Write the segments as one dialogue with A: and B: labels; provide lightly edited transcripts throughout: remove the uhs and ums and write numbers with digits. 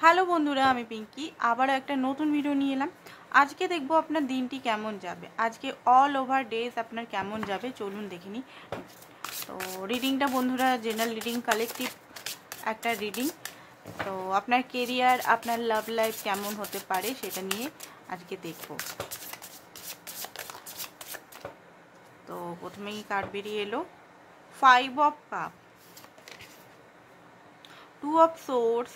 A: Hello বন্ধুরা, আমি পিঙ্কি আবারও একটা নতুন ভিডিও নিয়ে এলাম। আজকে দেখবো আপনার দিনটি কেমন যাবে, আজকে অল ওভার ডেজ আপনার কেমন যাবে চলুন দেখে নিই। তো রিডিংটা বন্ধুরা জেনারেল রিডিং, কালেকটিভ একটা রিডিং। তো আপনার কেরিয়ার, আপনার লাভ লাইফ কেমন হতে পারে সেটা নিয়ে আজকে দেখব। তো প্রথমেই কার্ড বেরিয়ে এলো 5 of cup, 2 of swords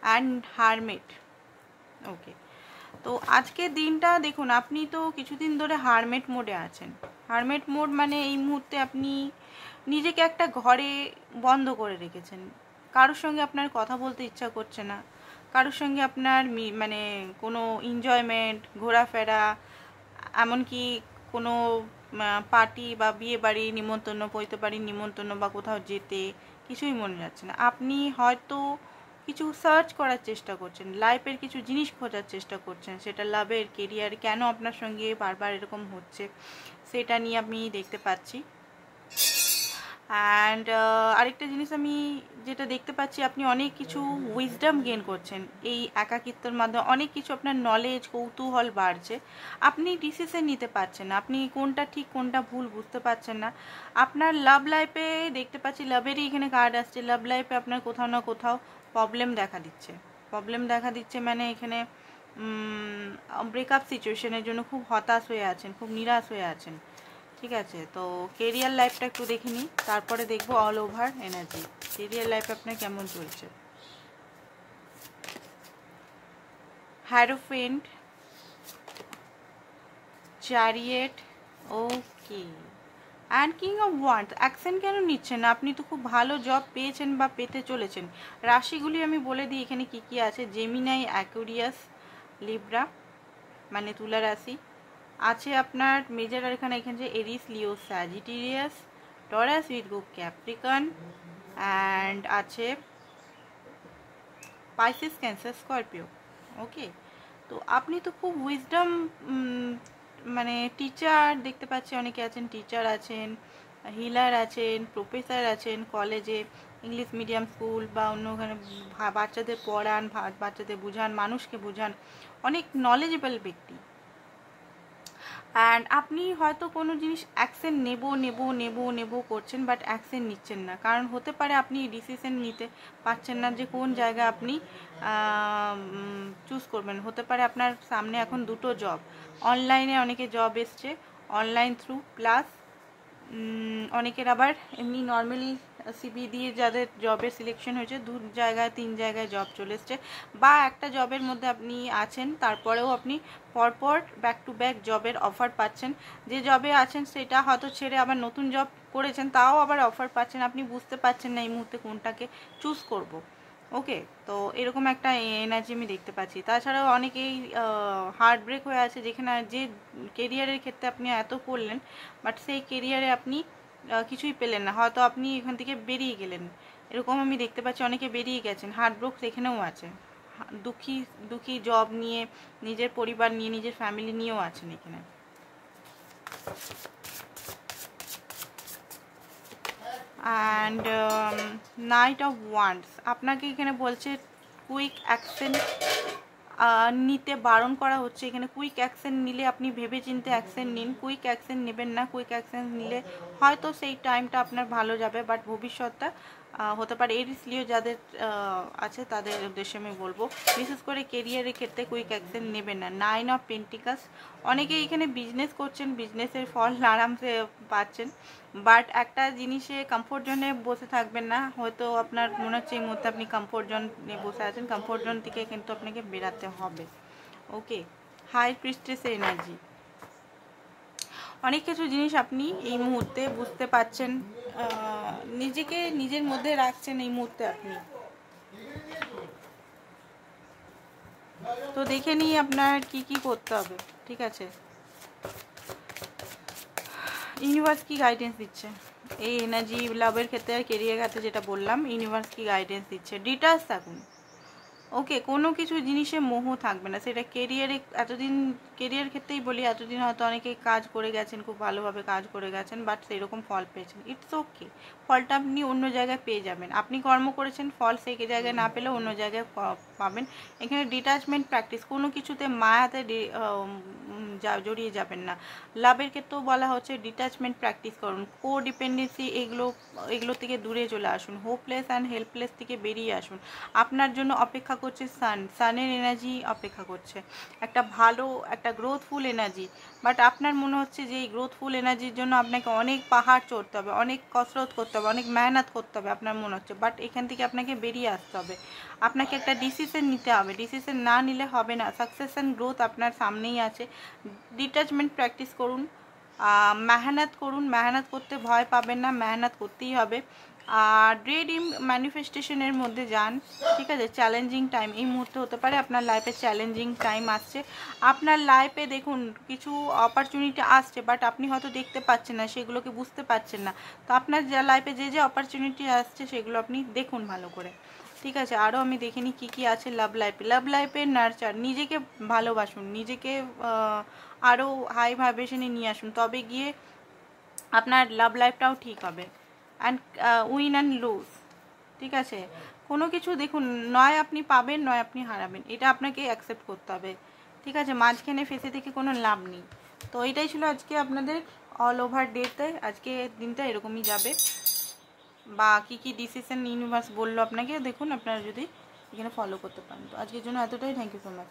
A: and hermit. Okay, তো আজকের দিনটা দেখুন, আপনি তো কিছুদিন ধরে হারমেট মোডে আছেন। হারমেট মোড মানে এই মুহূর্তে আপনি নিজেকে একটা ঘরে বন্ধ করে রেখেছেন। কারোর সঙ্গে আপনার কথা বলতে ইচ্ছা করছে না, কারোর সঙ্গে আপনার মানে কোনো এনজয়মেন্ট, ঘোরাফেরা, এমনকি কোনো পার্টি বা বিয়ে বাড়ি নিমন্ত্রণ, পৈতে বাড়ির নিমন্ত্রণ বা কোথাও যেতে কিছুই মনে যাচ্ছে না। আপনি হয়তো কিছু সার্চ করার চেষ্টা করছেন, লাইফের কিছু জিনিস খোঁজার চেষ্টা করছেন, সেটা লাভের, কেরিয়ার, কেন আপনার সঙ্গে বারবার এরকম হচ্ছে সেটা নিয়ে আমি দেখতে পাচ্ছি। অ্যান্ড আরেকটা জিনিস আমি যেটা দেখতে পাচ্ছি, আপনি অনেক কিছু উইজডম গেন করছেন এই একাকিত্বের মাধ্যমে। অনেক কিছু আপনার নলেজ, কৌতূহল বাড়ছে। আপনি ডিসিশন নিতে পারছেন না, আপনি কোনটা ঠিক কোনটা ভুল বুঝতে পারছেন না। আপনার লাভ লাইফে দেখতে পাচ্ছি, লাভেরই এখানে কার্ড আসছে, লাভ লাইফে আপনার কোথাও না কোথাও প্রবলেম দেখা দিচ্ছে। প্রবলেম দেখা দিচ্ছে মানে এখানে ব্রেকআপ সিচুয়েশনের জন্য খুব হতাশ হয়ে আছেন, খুব নিরাশ হয়ে আছেন। ঠিক আছে, তো কেরিয়ার লাইফটা একটু দেখে নিই, তারপরে দেখবো all over energy. Career life আপনার কেমন চলছে। হ্যারোফেন্ট, chariot, okay, and king of wands. Action কেন নিচ্ছেন না? আপনি তো খুব ভালো জব পেয়েছেন বা পেতে চলেছেন। রাশিগুলি আমি বলে দিই এখানে কি কি আছে। জেমিনাই, অ্যাকুরিয়াস, লিব্রা মানে তুলা রাশি আছে আপনার মেজর আরকানা এখানে যে Aries, Leo, Sagittarius, Taurus, Virgo, Capricorn, and আছে পাইসিস, ক্যান্সার, স্করপিও। ওকে, তো আপনি তো খুব উইজডম মানে টিচার দেখতে পাচ্ছি, অনেকে আছেন, টিচার আছেন, হিলার আছেন, প্রফেসর আছেন, কলেজে ইংলিশ মিডিয়াম স্কুল বা অন্য ওখানে বাচ্চাদের পড়ান, বাচ্চাদের বুঝান, মানুষকে বুঝান, অনেক নলেজেবল ব্যক্তি। অ্যান্ড আপনি হয়তো কোনো জিনিস অ্যাকশন নেব করছেন, বাট অ্যাকশন নিচ্ছেন না। কারণ হতে পারে আপনি ডিসিশন নিতে পারছেন না যে কোন জায়গা আপনি চুজ করবেন। হতে পারে আপনার সামনে এখন দুটো জব, অনলাইনে অনেকে জব এসছে অনলাইন থ্রু, প্লাস অনেকের আবার এমনি নর্মালি সিভি দিয়ে যাদের জবের সিলেকশন হয়েছে 2 জায়গায় 3 জায়গায় জব চলে এসছে, বা একটা জবের মধ্যে আপনি আছেন তারপরেও আপনি পরপর ব্যাক টু ব্যাক জবের অফার পাচ্ছেন। যে জবে আছেন সেটা হয়তো ছেড়ে আবার নতুন জব করেছেন, তাও আবার অফার পাচ্ছেন। আপনি বুঝতে পারছেন না এই মুহূর্তে কোনটাকে চুজ করব। ওকে, তো এরকম একটা এনার্জি আমি দেখতে পাচ্ছি। তাছাড়াও অনেকেই হার্ট ব্রেক হয়ে আছে, যেখানে যে কেরিয়ারের ক্ষেত্রে আপনি এত করলেন, বাট সেই কেরিয়ারে আপনি কিছুই পেলেন না, হয়তো আপনি এখান থেকে বেরিয়ে গেলেন। এরকম আমি দেখতে পাচ্ছি, অনেকে বেরিয়ে গেছেন। হার্ট ব্রেক এখানেও আছে, দুঃখী দুঃখী জব নিয়ে, নিজের পরিবার নিয়ে, নিজের ফ্যামিলি নিয়েও আছেন এখানে। অ্যান্ড নাইট অফ ওয়ান্ডস আপনাকে এখানে বলছে কুইক অ্যাকশন নিতে বারণ করা হচ্ছে। এখানে কুইক অ্যাকশন নিলে আপনি ভেবে চিন্তে অ্যাকশন নিন, কুইক অ্যাকশন নেবেন না। কুইক অ্যাকশন নিলে হয়তো সেই টাইমটা আপনার ভালো যাবে, বাট ভবিষ্যৎটা হতে পারে এরিস, লিও যাদের আছে তাদের উদ্দেশ্যে আমি বলবো, বিশেষ করে কেরিয়ারের ক্ষেত্রে কুইক অ্যাকশন নেবেন না। 9 অফ পেন্টিকাস, অনেকে এখানে বিজনেস করছেন, বিজনেসের ফল আরামসে পাচ্ছেন, বাট একটা জিনিসে কমফোর্ট জোনে বসে থাকবেন না। হয়তো আপনার মনে হচ্ছে এই মুহূর্তে আপনি কমফোর্ট জোনে বসে আছেন, কমফোর্ট জোন থেকে কিন্তু আপনাকে বেরাতে হবে। ওকে, হাই প্রিস্টেসের এনার্জি, অনেক কিছু জিনিস আপনি এই মুহূর্তে বুঝতে পারছেন, নিজেকে নিজের মধ্যে রাখছেন এই মুহূর্তে আপনি। তো দেখে নিই আপনার কি কি করতে হবে। ঠিক আছে, ইউনিভার্স কি গাইডেন্স দিচ্ছে এই এনার্জি লাভের ক্ষেত্রে আর কেরিয়ার ক্ষেত্রে, যেটা বললাম, ইউনিভার্স কি গাইডেন্স দিচ্ছে। ডিটাচ থাকুন, ওকে, কোনো কিছু জিনিসে মোহ থাকবে না, সেটা কেরিয়ারে। এতদিন কেরিয়ার ক্ষেত্রেই বলি, এতদিন হয়তো অনেকে কাজ করে গেছেন, খুব ভালোভাবে কাজ করে গেছেন, বাট সেরকম ফল পেয়েছেন, ইটস ওকে। ফলটা আপনি অন্য জায়গায় পেয়ে যাবেন। আপনি কর্ম করেছেন, ফল সেই জায়গায় না পেলেও অন্য জায়গায় পাবেন। এখানে ডিটাচমেন্ট প্র্যাকটিস, কোনো কিছুতে মায়াতে জড়িয়ে যাবেন না। লাভের ক্ষেত্রেও বলা হচ্ছে ডিটাচমেন্ট প্র্যাকটিস করুন। কো ডিপেন্ডেন্সি এগুলো থেকে দূরে চলে আসুন। হোপলেস অ্যান্ড হেল্পলেস থেকে বেরিয়ে আসুন। আপনার জন্য অপেক্ষা করছে সানের এনার্জি অপেক্ষা করছে, একটা ভালো একটা গ্রোথফুল এনার্জি। বাট আপনার মনে হচ্ছে যে এই গ্রোথফুল এনার্জির জন্য আপনাকে অনেক পাহাড় চড়তে হবে, অনেক কসরত করতে হবে, অনেক মেহনত করতে হবে আপনার মনে হচ্ছে। বাট এখান থেকে আপনাকে বেরিয়ে আসতে হবে, আপনাকে একটা ডিসিশন নিতে হবে। ডিসিশন না নিলে হবে না। সাকসেস অ্যান্ড গ্রোথ আপনার সামনেই আছে। ডিটাচমেন্ট প্র্যাকটিস করুন, মেহনত করুন। মেহনত করতে ভয় পাবেন না, মেহনত করতেই হবে। আর ড্রিম ম্যানিফেস্টেশনের মধ্যে যান, ঠিক আছে। চ্যালেঞ্জিং টাইম এই মুহূর্তে হতে পারে আপনার লাইফে, চ্যালেঞ্জিং টাইম আসছে আপনার লাইফে। দেখুন, কিছু অপরচুনিটি আসছে, বাট আপনি হয়তো দেখতে পাচ্ছেন না, সেগুলোকে বুঝতে পারছেন না। তো আপনার যা লাইফে যে অপরচুনিটি আসছে সেগুলো আপনি দেখুন ভালো করে, ঠিক আছে। আরও আমি দেখিনি কি কি আছে লাভ লাইফে। লাভ লাইফে নার্চার, নিজেকে ভালোবাসুন, নিজেকে আরও হাই ভাইব্রেশনে নিয়ে আসুন, তবে গিয়ে আপনার লাভ লাইফটাও ঠিক হবে। অ্যান্ড উইন অ্যান্ড লুজ, ঠিক আছে। কোনো কিছু দেখুন, নয় আপনি পাবেন নয় আপনি হারাবেন, এটা আপনাকে অ্যাকসেপ্ট করতে হবে, ঠিক আছে। মাঝখানে ফেসে থেকে কোনো লাভ নেই। তো এইটাই ছিল আজকে আপনাদের অল ওভার ডেতে। আজকে দিনটা এরকমই যাবে। বা কী কী ডিসিশন ইউনিভার্স বললো আপনাকে, দেখুন আপনারা যদি এখানে ফলো করতে পারেন। তো আজকের জন্য এতটাই, থ্যাংক ইউ সো মাচ।